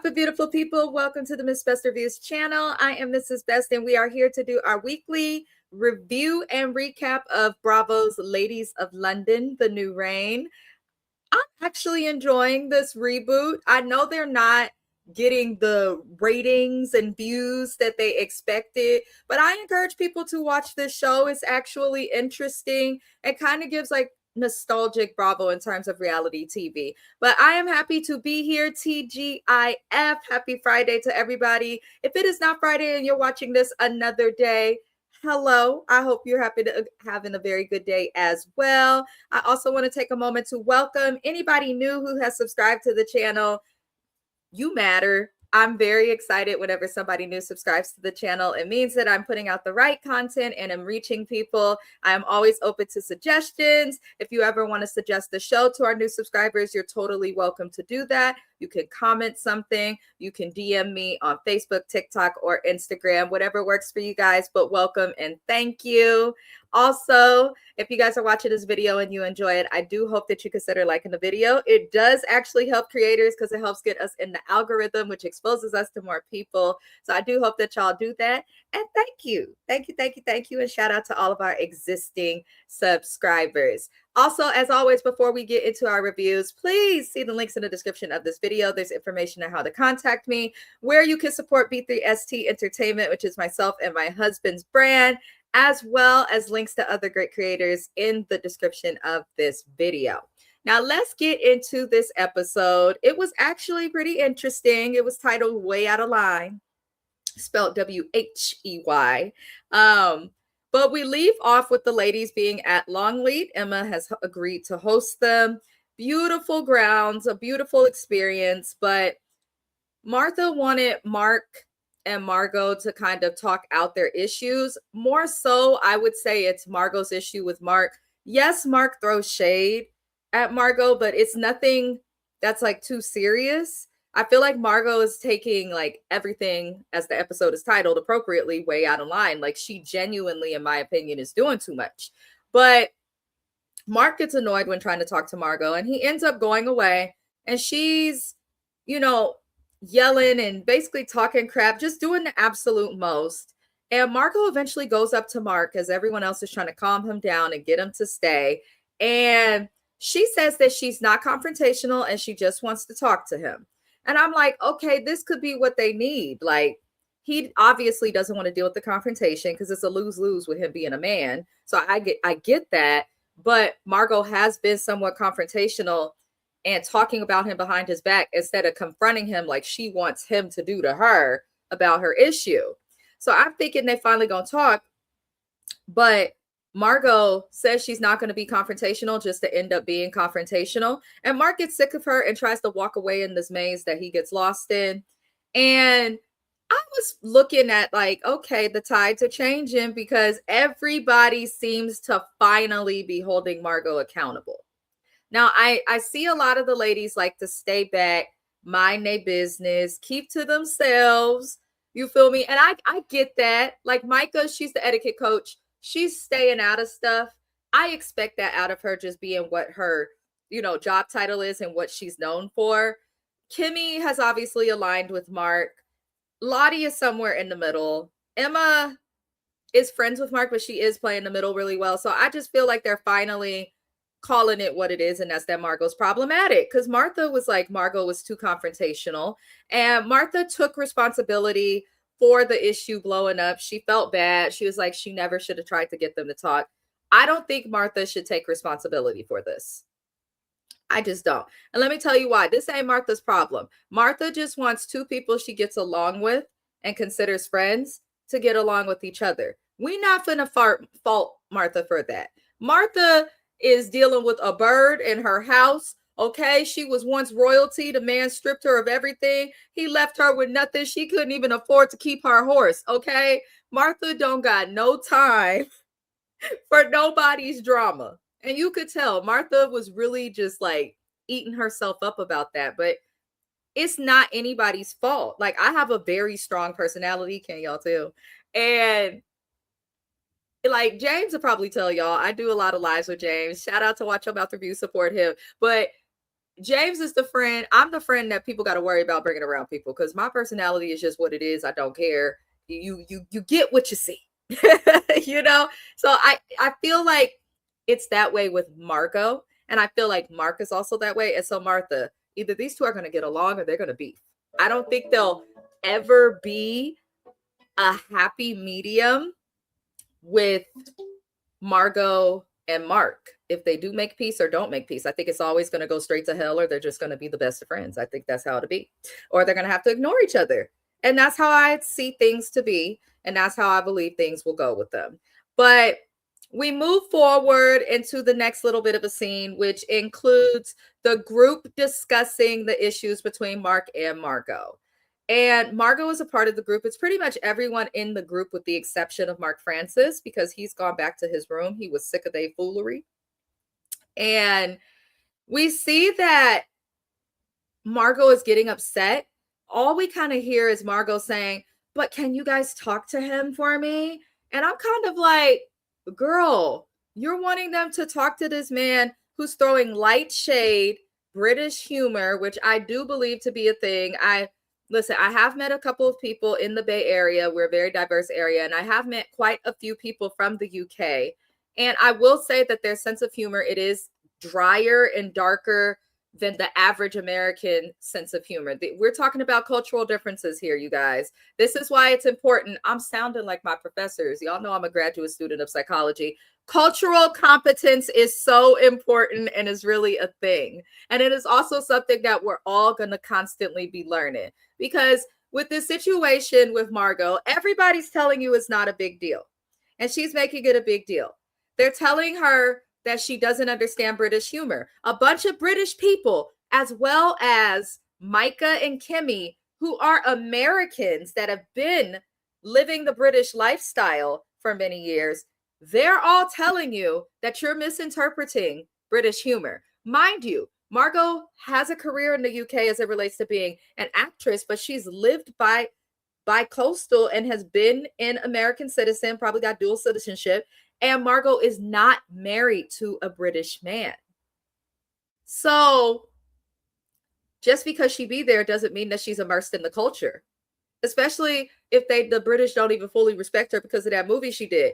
good, beautiful people? Welcome to the Miss Best Reviews channel. I am Mrs. Best, and we are here to do our weekly review and recap of Bravo's Ladies of London, The New Reign. I'm actually enjoying this reboot. I know they're not getting the ratings and views that they expected, but I encourage people to watch this show. It's actually interesting. It kind of gives like nostalgic Bravo in terms of reality TV. But I am happy to be here. TGIF. Happy Friday to everybody. If it is not Friday and you're watching this another day, hello. I hope you're having a very good day as well. I also want to take a moment to welcome anybody new who has subscribed to the channel. You matter. I'm very excited whenever somebody new subscribes to the channel. It means that I'm putting out the right content and I'm reaching people. I'm always open to suggestions. If you ever want to suggest the show to our new subscribers, you're totally welcome to do that. You can comment something. You can DM me on Facebook, TikTok, or Instagram, whatever works for you guys, but welcome and thank you. Also, if you guys are watching this video and you enjoy it, I do hope that you consider liking the video. It does actually help creators because it helps get us in the algorithm, which exposes us to more people. So I do hope that y'all do that. And thank you. Thank you, thank you, thank you. And shout out to all of our existing subscribers. Also, as always, before we get into our reviews, please see the links in the description of this video. There's information on how to contact me, where you can support B3ST Entertainment, which is myself and my husband's brand, as well as links to other great creators in the description of this video. Now, let's get into this episode. It was actually pretty interesting. It was titled Whey Out of Line, spelled W-H-E-Y. But we leave off with the ladies being at Longleat. Emma has agreed to host them. Beautiful grounds, a beautiful experience. But Martha wanted Mark and Margot to kind of talk out their issues. More so, I would say it's Margot's issue with Mark. Yes, Mark throws shade at Margot, but it's nothing that's like too serious. I feel like Margot is taking like everything, as the episode is titled appropriately, way out of line. Like she genuinely, in my opinion, is doing too much. But Mark gets annoyed when trying to talk to Margot and he ends up going away and she's, yelling and basically talking crap, just doing the absolute most. And Margot eventually goes up to Mark as everyone else is trying to calm him down and get him to stay. And she says that she's not confrontational and she just wants to talk to him. And I'm like, okay, this could be what they need. Like, he obviously doesn't want to deal with the confrontation because it's a lose-lose with him being a man. So I get that. But Margot has been somewhat confrontational and talking about him behind his back instead of confronting him like she wants him to do to her about her issue. So I'm thinking they finally gonna talk, but Margot says she's not going to be confrontational just to end up being confrontational. And Mark gets sick of her and tries to walk away in this maze that he gets lost in. And I was looking at like, okay, the tides are changing because everybody seems to finally be holding Margot accountable. Now, I see a lot of the ladies like to stay back, mind their business, keep to themselves. You feel me? And I get that. Like Micah, she's the etiquette coach. She's staying out of stuff. I expect that out of her, just being what her, job title is and what she's known for. Kimmy has obviously aligned with Mark. Lottie is somewhere in the middle. Emma is friends with Mark, but she is playing the middle really well. So I just feel like they're finally calling it what it is, and that's that Margot's problematic. Because Martha was like, Margot was too confrontational. And Martha took responsibility for the issue blowing up. She felt bad. She was like, she never should have tried to get them to talk. I don't think Martha should take responsibility for this. I just don't. And let me tell you why. This ain't Martha's problem. Martha just wants two people she gets along with and considers friends to get along with each other. We not finna fault Martha for that. Martha is dealing with a bird in her house. Okay, she was once royalty. The man stripped her of everything. He left her with nothing. She couldn't even afford to keep her horse. Okay, Martha don't got no time for nobody's drama. And you could tell Martha was really just like eating herself up about that. But it's not anybody's fault. Like, I have a very strong personality, can y'all tell? And like James will probably tell y'all, I do a lot of lives with James. Shout out to Watch Your Mouth Review, support him. But James is the friend. I'm the friend that people got to worry about bringing around people because my personality is just what it is. I don't care. You get what you see, you know. So I feel like it's that way with Margot, and I feel like Mark is also that way. And so Martha, either these two are going to get along or they're going to beef. I don't think they'll ever be a happy medium with Margot and Mark. If they do make peace or don't make peace, I think it's always going to go straight to hell, or they're just going to be the best of friends. I think that's how it'll be. Or they're going to have to ignore each other. And that's how I see things to be. And that's how I believe things will go with them. But we move forward into the next little bit of a scene, which includes the group discussing the issues between Mark and Margot. And Margot is a part of the group. It's pretty much everyone in the group with the exception of Mark Francis, because he's gone back to his room. He was sick of their foolery. And we see that Margot is getting upset. All we kind of hear is Margot saying, but can you guys talk to him for me? And I'm kind of like, girl, you're wanting them to talk to this man who's throwing light shade, British humor, which I do believe to be a thing. Listen, I have met a couple of people in the Bay Area. We're a very diverse area. And I have met quite a few people from the UK. And I will say that their sense of humor, it is drier and darker than the average American sense of humor. We're talking about cultural differences here, you guys. This is why it's important. I'm sounding like my professors. Y'all know I'm a graduate student of psychology. Cultural competence is so important and is really a thing. And it is also something that we're all going to constantly be learning. Because with this situation with Margot, everybody's telling you it's not a big deal. And she's making it a big deal. They're telling her that she doesn't understand British humor. A bunch of British people, as well as Micah and Kimmy, who are Americans that have been living the British lifestyle for many years, they're all telling you that you're misinterpreting British humor. Mind you, Margot has a career in the UK as it relates to being an actress, but she's lived by coastal and has been an American citizen, probably got dual citizenship. And Margot is not married to a British man. So just because she be there doesn't mean that she's immersed in the culture, especially if the British don't even fully respect her because of that movie she did.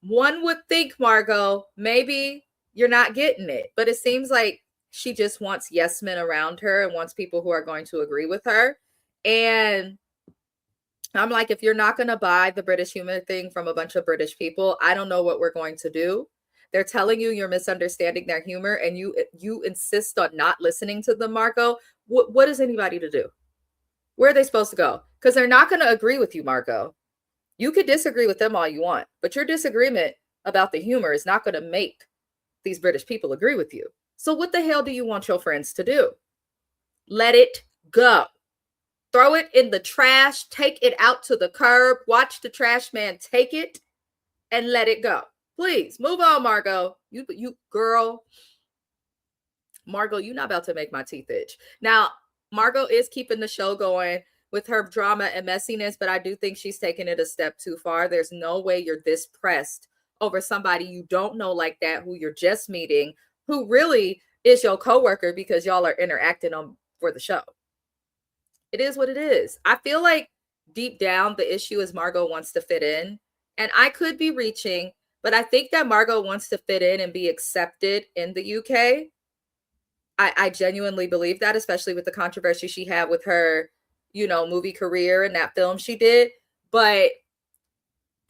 One would think, Margot, maybe you're not getting it, but it seems like she just wants yes men around her and wants people who are going to agree with her. And I'm like, if you're not going to buy the British humor thing from a bunch of British people, I don't know what we're going to do. They're telling you you're misunderstanding their humor, and you insist on not listening to them, Margot. What is anybody to do? Where are they supposed to go? Because they're not going to agree with you, Margot. You could disagree with them all you want, but your disagreement about the humor is not going to make these British people agree with you. So what the hell do you want your friends to do? Let it go. Throw it in the trash, take it out to the curb, watch the trash man take it and let it go. Please move on, Margot. You girl. Margot, you're not about to make my teeth itch. Now, Margot is keeping the show going with her drama and messiness, but I do think she's taking it a step too far. There's no way you're this pressed over somebody you don't know like that, who you're just meeting, who really is your coworker because y'all are interacting on for the show. It is what it is. I feel like deep down, the issue is Margot wants to fit in. And I could be reaching, but I think that Margot wants to fit in and be accepted in the UK. I genuinely believe that, especially with the controversy she had with her, movie career and that film she did. But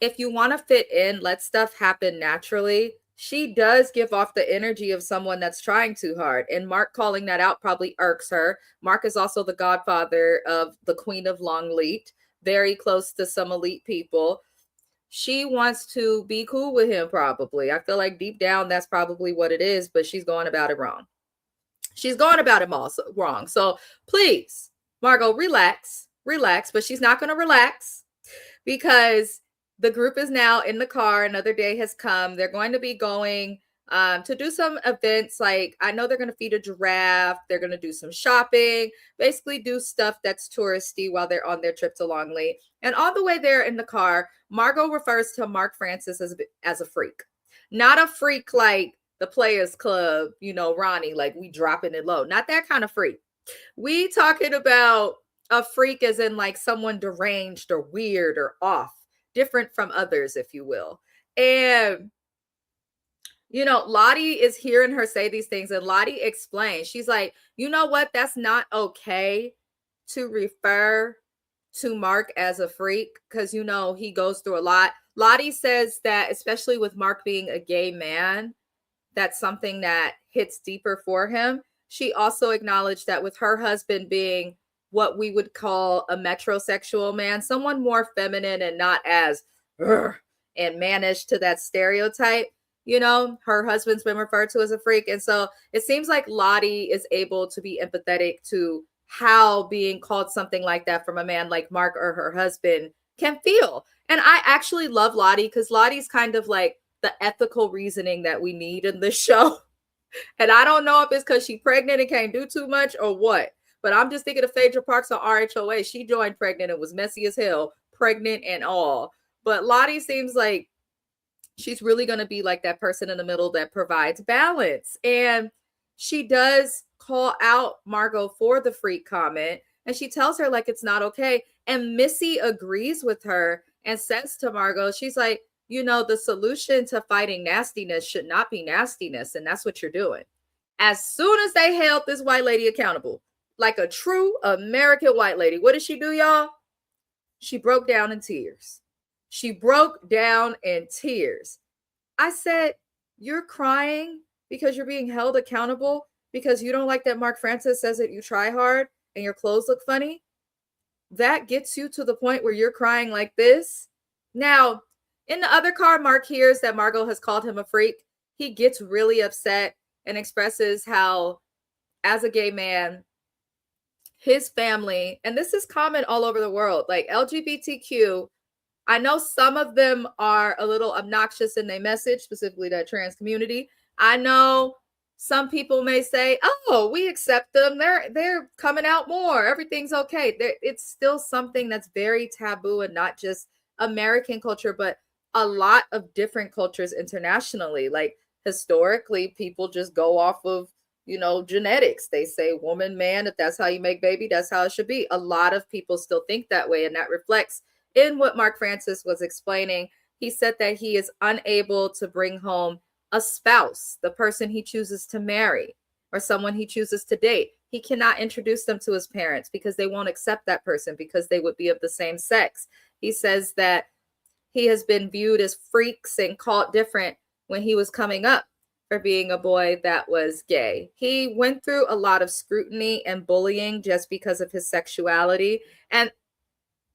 if you want to fit in, let stuff happen naturally. She does give off the energy of someone that's trying too hard. And Mark calling that out probably irks her. Mark is also the godfather of the Queen of Longleat, very close to some elite people. She wants to be cool with him, probably. I feel like deep down, that's probably what it is, but she's going about it wrong. She's going about it all wrong. So please, Margot, relax, but she's not going to relax because the group is now in the car. Another day has come. They're going to be going to do some events. Like, I know they're going to feed a giraffe. They're going to do some shopping, basically do stuff that's touristy while they're on their trip to Longleat. And on the way there in the car, Margot refers to Mark Francis as a freak. Not a freak like the Players Club, Ronnie, like we dropping it low. Not that kind of freak. We talking about a freak as in like someone deranged or weird or off, different from others, if you will. And Lottie is hearing her say these things, and Lottie explains. She's like, you know what? That's not okay to refer to Mark as a freak because, he goes through a lot. Lottie says that, especially with Mark being a gay man, that's something that hits deeper for him. She also acknowledged that with her husband being what we would call a metrosexual man, someone more feminine and not as and mannish to that stereotype, her husband's been referred to as a freak. And so it seems like Lottie is able to be empathetic to how being called something like that from a man like Mark or her husband can feel. And I actually love Lottie because Lottie's kind of like the ethical reasoning that we need in this show. And I don't know if it's because she's pregnant and can't do too much or what, but I'm just thinking of Phaedra Parks on RHOA. She joined pregnant and was messy as hell, pregnant and all. But Lottie seems like she's really going to be like that person in the middle that provides balance. And she does call out Margot for the freak comment, and she tells her like it's not okay. And Missy agrees with her and says to Margot, she's like, the solution to fighting nastiness should not be nastiness. And that's what you're doing. As soon as they held this white lady accountable, like a true American white lady, what did she do, y'all? She broke down in tears. She broke down in tears. I said, you're crying because you're being held accountable because you don't like that Mark Francis says that you try hard and your clothes look funny? That gets you to the point where you're crying like this? Now, in the other car, Mark hears that Margot has called him a freak. He gets really upset and expresses how, as a gay man, his family, and this is common all over the world, like LGBTQ, I know some of them are a little obnoxious in their message, specifically that trans community. I know some people may say, oh, we accept them. They're coming out more. Everything's okay. It's still something that's very taboo, and not just American culture, but a lot of different cultures internationally. Like historically, people just go off of, genetics. They say woman, man, if that's how you make baby, that's how it should be. A lot of people still think that way, and that reflects in what Mark Francis was explaining. He said that he is unable to bring home a spouse, the person he chooses to marry, or someone he chooses to date. He cannot introduce them to his parents because they won't accept that person because they would be of the same sex. He says that he has been viewed as freaks and called different when he was coming up for being a boy that was gay. He went through a lot of scrutiny and bullying just because of his sexuality. And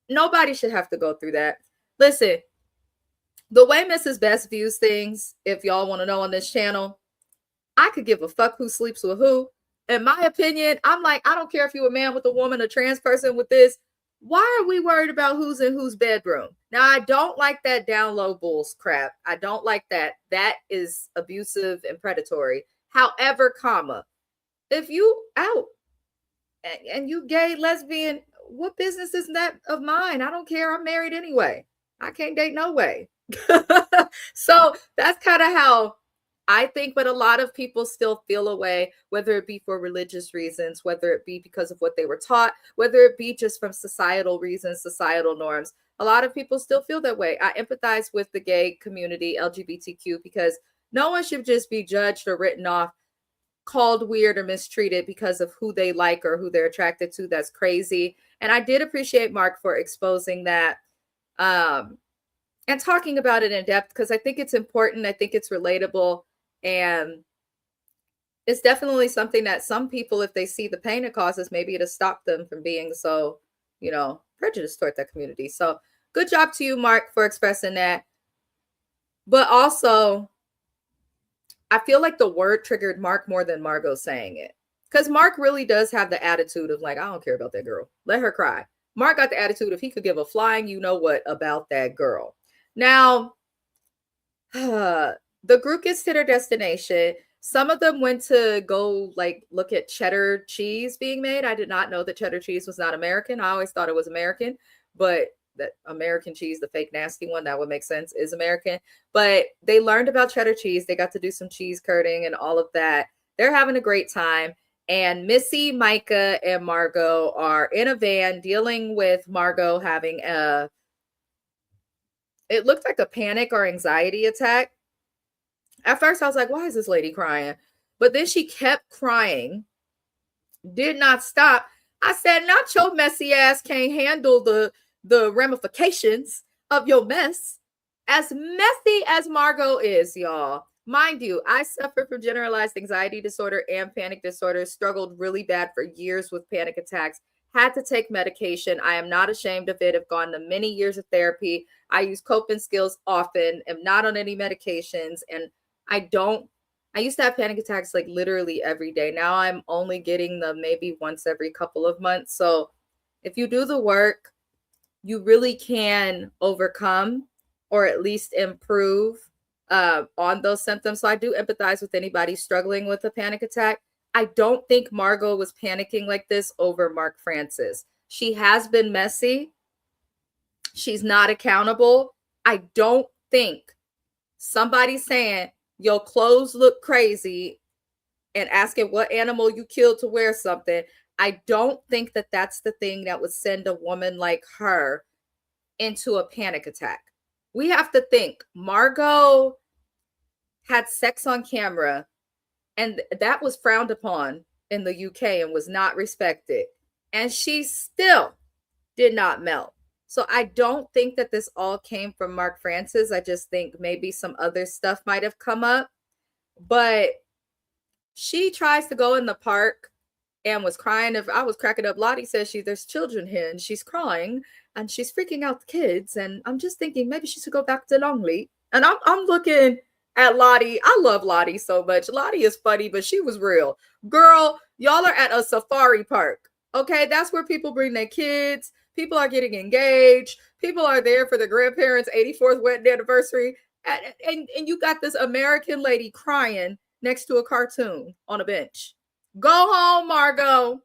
nobody should have to go through that. Listen, the way Mrs. Best views things, if y'all want to know on this channel, I could give a fuck who sleeps with who. In my opinion, I'm like, I don't care if you're a man with a woman, a trans person with this. Why are we worried about who's in whose bedroom? Now, I don't like that down low bulls crap. I don't like that. That is abusive and predatory. However, if you out and you gay, lesbian, what business is that of mine? I don't care. I'm married anyway. I can't date no way. So that's kind of how I think, but a lot of people still feel a way, whether it be for religious reasons, whether it be because of what they were taught, whether it be just from societal reasons, societal norms. A lot of people still feel that way. I empathize with the gay community, LGBTQ, because no one should just be judged or written off, called weird or mistreated because of who they like or who they're attracted to. That's crazy. And I did appreciate Mark for exposing that and talking about it in depth, because I think it's important. I think it's relatable. And it's definitely something that some people, if they see the pain it causes, maybe it'll stop them from being so, prejudiced toward that community. So good job to you, Mark, for expressing that. But also, I feel like the word triggered Mark more than Margot saying it. Because Mark really does have the attitude of like, I don't care about that girl. Let her cry. Mark got the attitude of he could give a flying you-know-what about that girl. Now, the group gets to their destination. Some of them went to go look at cheddar cheese being made. I did not know that cheddar cheese was not American. I always thought it was American, but that American cheese, the fake nasty one, that would make sense, is American. But they learned about cheddar cheese. They got to do some cheese curting and all of that. They're having a great time. And Missy, Micah, and Margot are in a van dealing with Margot having it looked like a panic or anxiety attack. At first, I was like, why is this lady crying? But then she kept crying, did not stop. I said, not your messy ass can't handle the ramifications of your mess. As messy as Margot is, y'all. Mind you, I suffer from generalized anxiety disorder and panic disorder, struggled really bad for years with panic attacks, had to take medication. I am not ashamed of it. I've gone to many years of therapy. I use coping skills often, am not on any medications, and I used to have panic attacks like literally every day. Now I'm only getting them maybe once every couple of months. So if you do the work, you really can overcome or at least improve on those symptoms. So I do empathize with anybody struggling with a panic attack. I don't think Margot was panicking like this over Mark Francis. She has been messy. She's not accountable. I don't think somebody saying your clothes look crazy and asking what animal you killed to wear something, I don't think that that's the thing that would send a woman like her into a panic attack. We have to think Margot had sex on camera, and that was frowned upon in the UK and was not respected. And she still did not melt. So I don't think that this all came from Mark Francis. I just think maybe some other stuff might have come up. But she tries to go in the park and was crying. If I was cracking up, Lottie says there's children here and she's crying and she's freaking out the kids. And I'm just thinking maybe she should go back to Longley. And I'm looking at Lottie. I love Lottie so much. Lottie is funny, but she was real. Girl, y'all are at a safari park. Okay, that's where people bring their kids. People are getting engaged. People are there for the grandparents' 84th wedding anniversary. And you got this American lady crying next to a cartoon on a bench. Go home, Margot.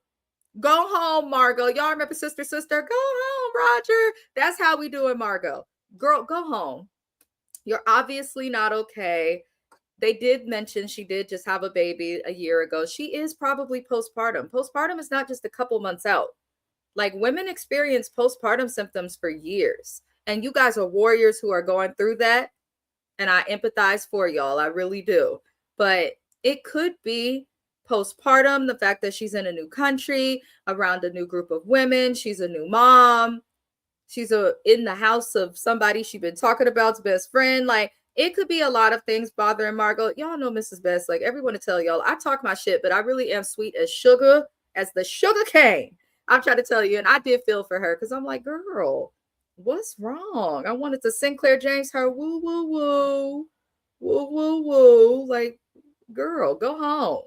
Go home, Margot. Y'all remember Sister? Go home, Roger. That's how we do it, Margot. Girl, go home. You're obviously not okay. They did mention she did just have a baby a year ago. She is probably postpartum. Postpartum is not just a couple months out. Like, women experience postpartum symptoms for years. And you guys are warriors who are going through that. And I empathize for y'all. I really do. But it could be postpartum, the fact that she's in a new country, around a new group of women. She's a new mom. She's in the house of somebody she's been talking about's best friend. Like, it could be a lot of things bothering Margot. Y'all know Mrs. Best. Like, everyone to tell y'all, I talk my shit, but I really am sweet as sugar, as the sugar cane. I'm trying to tell you, and I did feel for her because I'm like, girl, what's wrong? I wanted to Sinclair James her woo, woo, woo, woo, woo, woo. Like, girl, go home.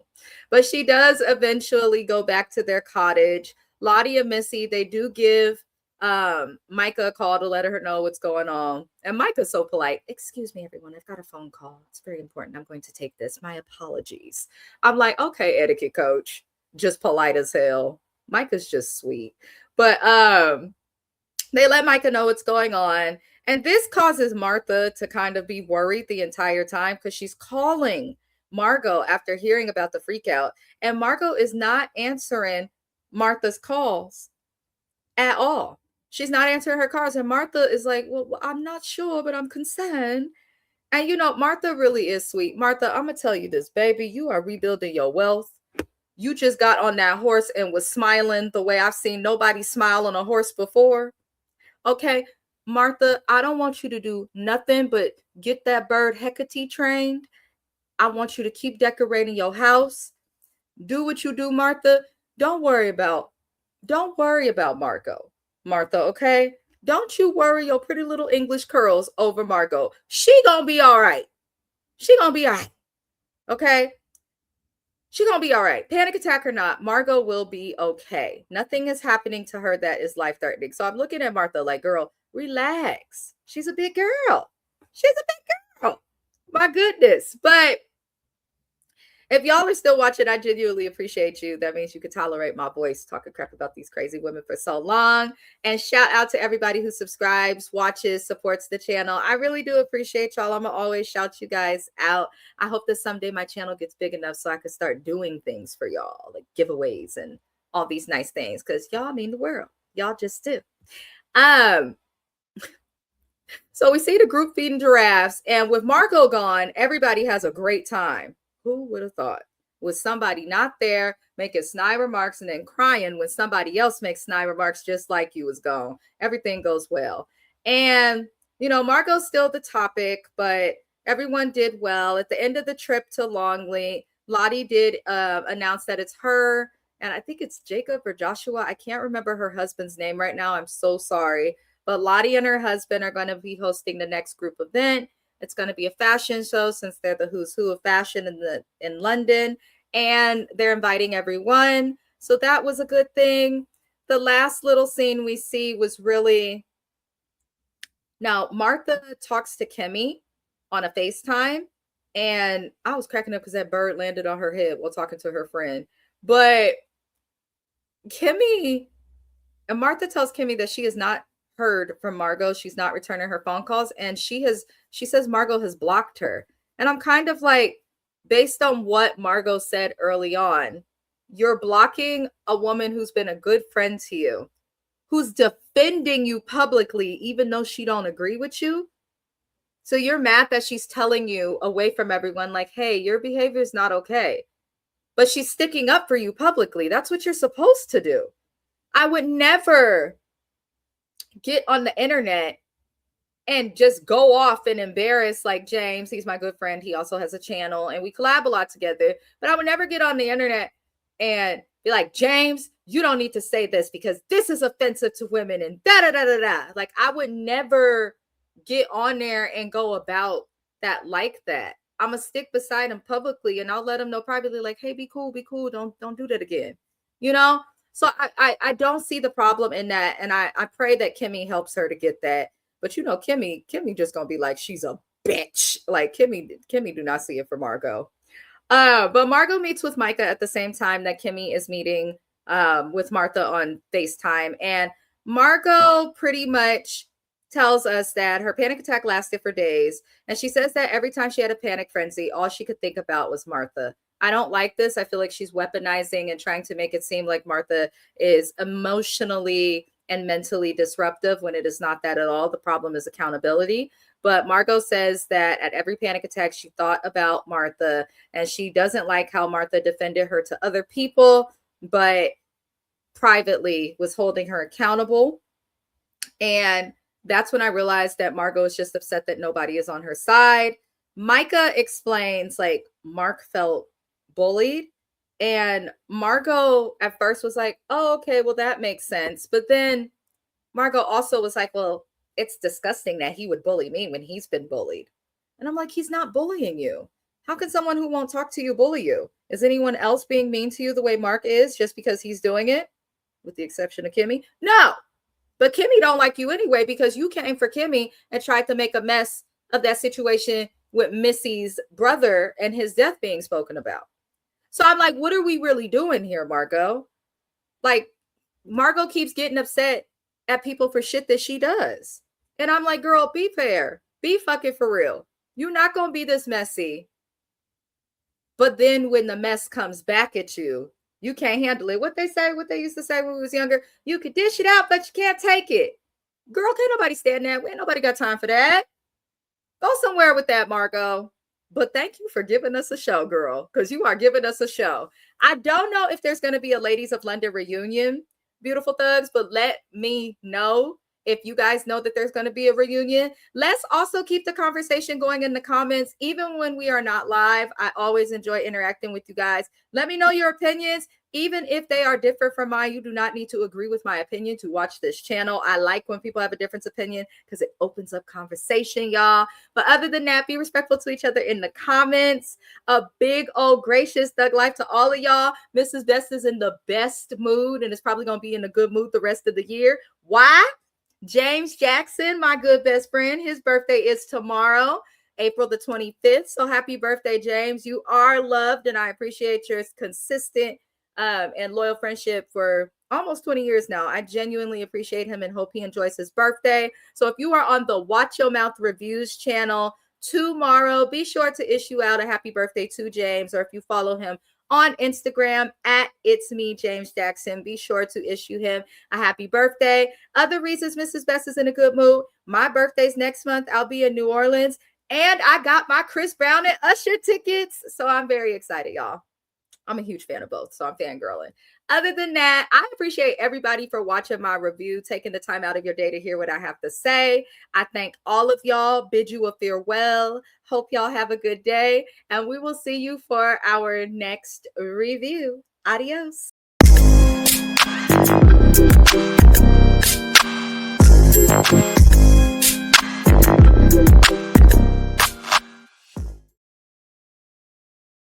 But she does eventually go back to their cottage. Lottie and Missy, they do give Micah a call to let her know what's going on. And Micah's so polite. Excuse me, everyone. I've got a phone call. It's very important. I'm going to take this. My apologies. I'm like, okay, etiquette coach. Just polite as hell. Micah's just sweet. But they let Micah know what's going on. And this causes Martha to kind of be worried the entire time because she's calling Margot after hearing about the freak out. And Margot is not answering Martha's calls at all. She's not answering her calls. And Martha is like, well, I'm not sure, but I'm concerned. And, you know, Martha really is sweet. Martha, I'm going to tell you this, baby. You are rebuilding your wealth. You just got on that horse and was smiling the way I've seen nobody smile on a horse before. Okay, Martha, I don't want you to do nothing but get that bird Hecate trained. I want you to keep decorating your house. Do what you do, Martha. Don't worry about Margot. Martha, okay? Don't you worry your pretty little English curls over Margot. She gonna be all right. She gonna be all right. Okay? She's going to be all right. Panic attack or not, Margot will be okay. Nothing is happening to her that is life-threatening. So I'm looking at Martha like, girl, relax. She's a big girl. She's a big girl. My goodness. But If y'all are still watching, I genuinely appreciate you. That means you could tolerate my voice talking crap about these crazy women for so long. And shout out to everybody who subscribes, watches, supports the channel. I really do appreciate y'all. I'm going to always shout you guys out. I hope that someday my channel gets big enough so I can start doing things for y'all, like giveaways and all these nice things, because y'all mean the world. Y'all just do. So we see the group feeding giraffes, and with Margot gone, everybody has a great time. Who would have thought? With somebody not there making snide remarks and then crying when somebody else makes snide remarks just like you was gone. Everything goes well. And, you know, Margot's still the topic, but everyone did well. At the end of the trip to Longley, Lottie did announce that it's her, and I think it's Jacob or Joshua. I can't remember her husband's name right now. I'm so sorry. But Lottie and her husband are going to be hosting the next group event. It's going to be a fashion show since they're the who's who of fashion in London. And they're inviting everyone. So that was a good thing. The last little scene we see was really... Now, Martha talks to Kimmy on a FaceTime. And I was cracking up because that bird landed on her head while talking to her friend. But Kimmy... And Martha tells Kimmy that she is not heard from Margot. She's not returning her phone calls, and she says Margot has blocked her. And I'm kind of like, based on what Margot said early on, you're blocking a woman who's been a good friend to you, who's defending you publicly even though she don't agree with you. So you're mad that she's telling you away from everyone, like, hey, your behavior is not okay, but she's sticking up for you publicly. That's what you're supposed to do. I would never get on the internet and just go off and embarrass like James. He's my good friend. He also has a channel and we collab a lot together. But I would never get on the internet and be like, James, you don't need to say this because this is offensive to women and da da da da da. Like, I would never get on there and go about that like that. I'm gonna stick beside him publicly and I'll let him know privately, like, hey, be cool, don't do that again. You know? So I don't see the problem in that. And I pray that Kimmy helps her to get that. But, you know, Kimmy just going to be like, she's a bitch. Like, Kimmy do not see it for Margot. But Margot meets with Micah at the same time that Kimmy is meeting with Martha on FaceTime. And Margot pretty much tells us that her panic attack lasted for days. And she says that every time she had a panic frenzy, all she could think about was Martha. I don't like this. I feel like she's weaponizing and trying to make it seem like Martha is emotionally and mentally disruptive when it is not that at all. The problem is accountability. But Margot says that at every panic attack, she thought about Martha, and she doesn't like how Martha defended her to other people, but privately was holding her accountable. And that's when I realized that Margot is just upset that nobody is on her side. Micah explains, like, Mark felt bullied, and Margot at first was like, oh, okay, well, that makes sense. But then Margot also was like, well, it's disgusting that he would bully me when he's been bullied. And I'm like, he's not bullying you. How can someone who won't talk to you bully you? Is anyone else being mean to you the way Mark is just because he's doing it? With the exception of Kimmy? No. But Kimmy don't like you anyway because you came for Kimmy and tried to make a mess of that situation with Missy's brother and his death being spoken about. So I'm like, what are we really doing here, Margot? Like, Margot keeps getting upset at people for shit that she does. And I'm like, girl, be fair. Be fucking for real. You're not going to be this messy. But then when the mess comes back at you, you can't handle it. What they used to say when we was younger, you could dish it out, but you can't take it. Girl, can't nobody stand that. Ain't nobody got time for that. Go somewhere with that, Margot. But thank you for giving us a show, girl, because you are giving us a show. I don't know if there's going to be a Ladies of London reunion, beautiful thugs, but let me know if you guys know that there's going to be a reunion. Let's also keep the conversation going in the comments. Even when we are not live, I always enjoy interacting with you guys. Let me know your opinions. Even if they are different from mine, you do not need to agree with my opinion to watch this channel. I like when people have a different opinion because it opens up conversation, y'all. But other than that, be respectful to each other in the comments. A big old gracious thug life to all of y'all. Mrs. Best is in the best mood and is probably going to be in a good mood the rest of the year. Why? James Jackson, my good best friend, his birthday is tomorrow. April the 25th. So happy birthday, James. You are loved, and I appreciate your consistent and loyal friendship for almost 20 years now. I genuinely appreciate him and hope he enjoys his birthday. So if you are on the Watch Your Mouth Reviews channel tomorrow, be sure to issue out a happy birthday to James, or if you follow him on Instagram at It's Me James Jackson, be sure to issue him a happy birthday. Other reasons Mrs. Best is in a good mood: my birthday's next month. I'll be in New Orleans, and I got my Chris Brown and Usher tickets. So I'm very excited, y'all. I'm a huge fan of both, so I'm fangirling. Other than that, I appreciate everybody for watching my review, taking the time out of your day to hear what I have to say. I thank all of y'all, bid you a farewell. Hope y'all have a good day, and we will see you for our next review. Adios.